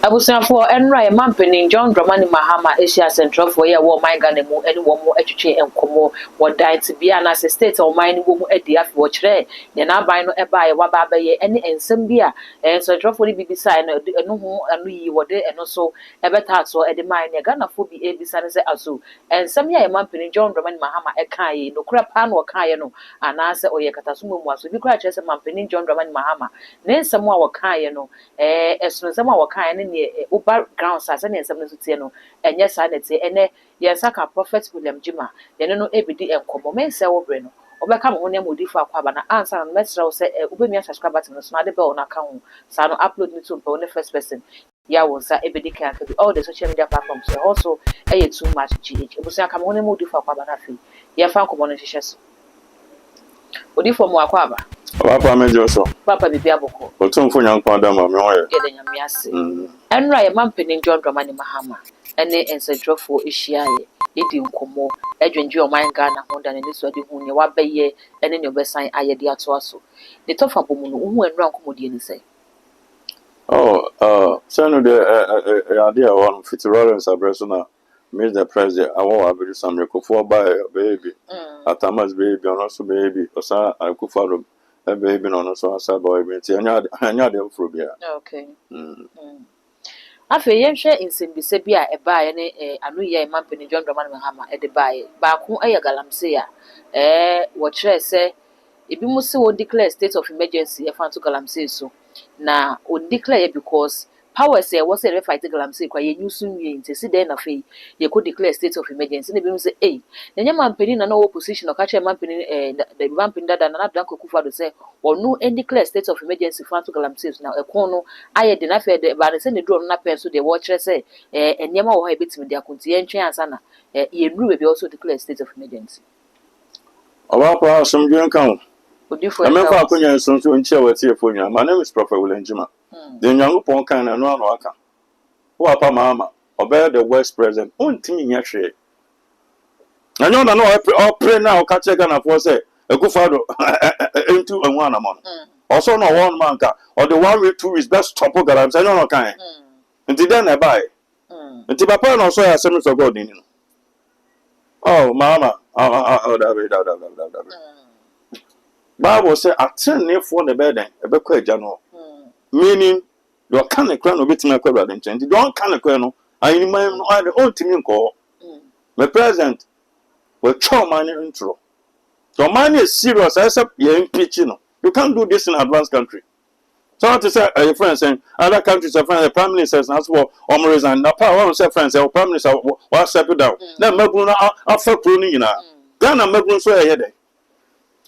Abusuafo enra ye mampeni John Dramani Mahama Asia Central for ye wo man Ghana mu ene wo mo atwetwe enkomo wo diet bia na se state o man wo mu adi afi wo kire ne na ban no eba ye waba ba ye ene ensem bia Central for bibisa eno ho anu yi wo de eno so ebeta so ede man ne Ghana fo bi ebisa ne se aso ensem ye mampeni John Dramani Mahama eka ye no kura pa no ka ye no ana se oye katasumo mu aso bi kura kire se mampeni John Dramani Mahama ne ensem a wo ka ye no esunu ensem a wo ka ye ne uba ground sa se ne nsem no tie no enye sa ne tie ene ye saka prophet William Jima ye no ebidi enkomo mense wo bre no obeka mo ne modifo akwaba na answer no mesra wo se ubemi subscribe button no so na de be on account sa no upload ni to pe first person ya wo sa ebidi kan ka bi all the social media platforms so also too much gh obusu aka mo ne modifo akwaba na fi ye fa nkomo no hihye so odifo mo akwaba Papa mejo so. Papa bibi aboko. Otumfo nyankwa adam me hoye. Yede nyame ase. Enra ye mampeni John Dramani Mahama. Ene ensedrofo ehyiaye. Edi nkomo. Edwenje o man Ghana ho da ne so de hu ne wabeye ene ne obesan ayede ato aso. Ne tofa bomu no hu enra nkomodie ni sei. Sano de idea one fit Lawrence Abreso na meet the president. I want to be some recofo by baby. Atamas baby and also baby. Osa akufaro baby no so asa boy me ti anya de frobia. Okay. Afi yenhwe insimbise bia eba ye ne anu ye mampeni John Dramani Mahama e de bae ba ko eye galamse ya wo kire se ebi mu se wo declare state of emergency e fan to galamse so na o declare because power say was say fight galamse kwa ye nyusu nwie ntesi den na fe ye ko declare state of emergency ne bi mu se nenya mampeni na no opposition o ka kire mampeni the mampeni dada na Blanco Kufado say onu declare state of emergency fan to galamse so na ekon no aye de na fe de ba ne se ne drum na pen so de wo kire se enyema wo ha ebetimi de akonti ye ntwe ansa na ye nru be also declare state of emergency Papa asomdwen kan Amemfa akonya nsonso nchi awati efonya. My name is Prophet William Jima. The Nyankopon kan na no aka. Wo apa mama, obey the West president. Ontimi nya hwe. Anyo na no pray na o ka che Ghana for say Akufado into anwana mon. Also no one man ka or the 1 week 2 weeks best stop garam say no kan. Nti den na buy. Nti papa no so ya Assembly of God ni no. Oh mama, Bible say attend for the bed ebe kwa agya no meaning you can ekra no betima akwa brother nchen don't can ekra no ayi man no I don't timi nko my president we chow man intro so man is serious except you impeach no you can't do this in advanced country so what to say your friends saying other countries are friends the prime minister says as well resign na power say friends say prime minister what step down na magu na afa pro ni nyina Ghana magu so ya dey.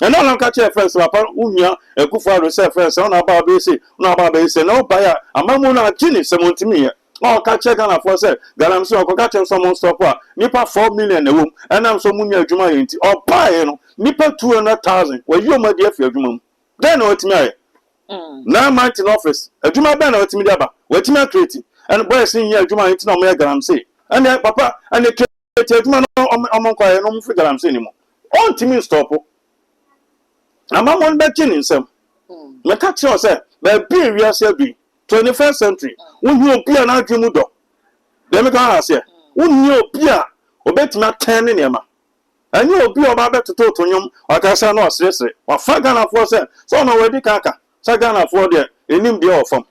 And no catch a friends upon Unia, a good father, say friends, on about basic, no about basic, no buyer, a mamma, Chini, someone to me. Oh, catch a gun for say, Galam so catch someone stop, Nipa 4 million a room, and I'm so munya Juma or buy, Nipa 200,000, where you, my dear, for your Juma. Then what me? Now, might in office, a Juma banner to me, what me creating, and boy, seeing your Juma into no mere Galam say, and then papa, and the Juma on quiet, no figure I'm saying anymore. On to me stop. Ama mon be kin nsem me ka che o se be bi wiase bi 21st century wonhu obi a na adwemu do dem ka ha se wonhu obi a obetima tan ne nema anyi obi o ba betoto tonyom akasa na osresre wa fa Ghana for se so na wedi kaka sa Ghana for de enim de ofam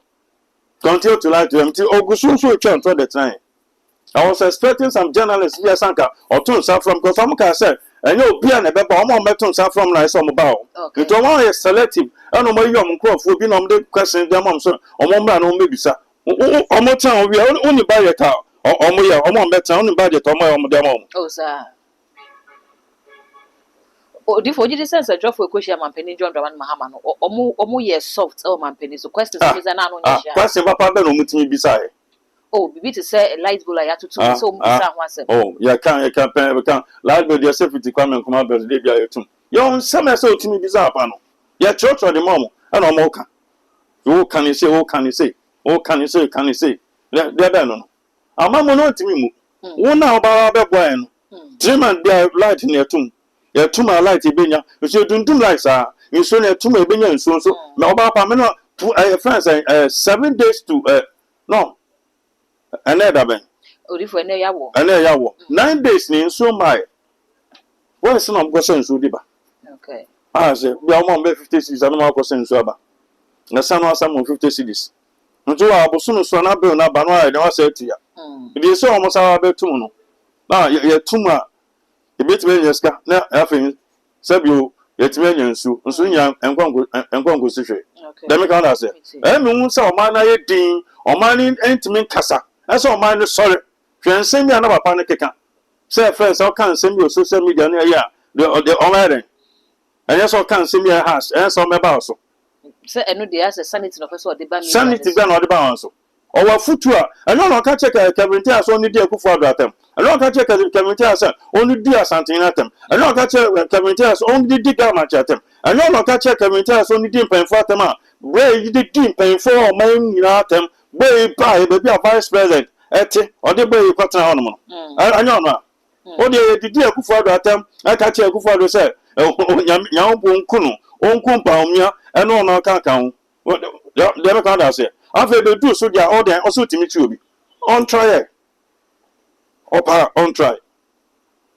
continue to like them till ogusunsu twa until the time I was expecting some journalists here sanka or two from because some can say and you be an a better metons are from like some about. It is selective. I know my young crop will be on the question, their mom, son, or one man, or maybe, sir. Or more time, we only buy a car, or more better, only budget, or my own demo. Oh, sir. Oh, the 40 cents a drop for Kushia Mampeni, John Draman Mahama, or more years soft, oh, Mampeni, so questions is an unknown. Question, Papa, don't meet me beside. Oh, be to say a light bull I had to so oh, you can't, light with your safety comment come out, but they be a tomb. You're some so to me bizarre panel. Your church or the mom, and I'm okay. What can you say? What can you say? What can you say? Can you say? They're done. I'm not to me. One now about our boy. Trim and their light in your tomb. Your tomb, light, Ibina, which you don't do like, sir. You soon a tomb, Ibina, so, no, Pamela, 7 days to, no. Another man. Oh, if we know Yawo. And there you 9 days in so my. What's some question so deep? Okay. I say, we are more 50 cities and more question so about. The son was some 50 cities. Until I was soon so not built up and I don't say to you. It is so almost our bed too. Now, you're too much. The bit when you scar, now, I think, sub you, yet million so, and soon young and go situation. Let me count us. I mean, so man, I dean or mining intimate cassa. That's all mine is sorry. Can send me another panic. Say, friends, I can't send you social media near ya. The online. And yes, I can't send me a house, and so my boss. Say, I know the answer, sanity of us or the band. Sanity ban or the bounce. Or a foot tour. I don't catch a Cavendish only dear for them. I don't catch a Cavendish only dear something at them. I don't catch a Cavendish only dig much at them. I don't catch a Cavendish only deep and for them. Where you did deep and for my at them. Way by baby a vice president. Ete or the way you cut an animal. I don't know. Oh, the dear Kufa at them. I catch a Kufa say, Yam Kuno, on Kumpa, and on our cacao. What the other say. After they do so, they are all there also to meet you. On try. On try.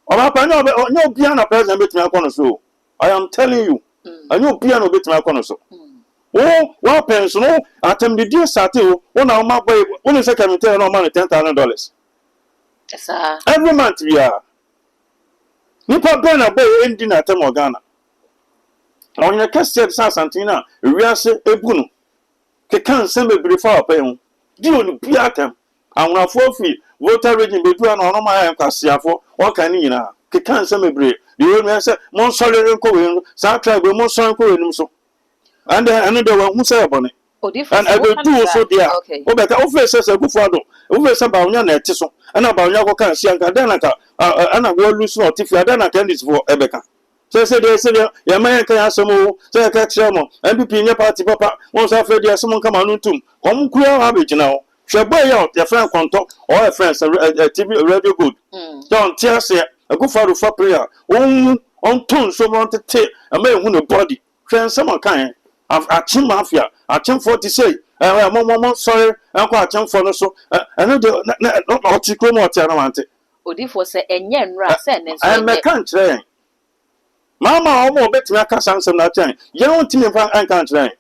No piano president bit me a so. I am telling you. I know piano bit me a so. Oh, well, pension, attempt the dear Sato, one of my boy, only second tell no money $10,000. Every month we are. Nipa Ben a boy ending at Morgana. On your casket, Santina, Riase Ebuno. Can send me before paying. Do you be at them? And when 4 feet, water region between on my Cassia for what can you now? Can send me break. You will say, Monsolid and Cohen, Satra, Monson Cohen. And another one who say upon it. And I will do so, dear. Okay. Oh, but officers a good father. Over some about your netis and about your can see Danaka. And I will lose not if you are done a candidates for Ebeka. So say they say, your man can have some more, say a catch some more, and be in your party, papa. Once after there, someone come on to come queer habit now. Shall buy out your friend contact or a friend, a TV radio good. Don't tear say a good father for prayer. On tone, so want to take a man who body. Friend, someone kind. A chim mafia, a chim 40 say, Mom, sorry, I'm quite chum for so. I know not article more Tianamante. Oh, if was a yen rat, and I can't train. Mamma, almost bet me a cass answer that time. You don't tell me if I can't train.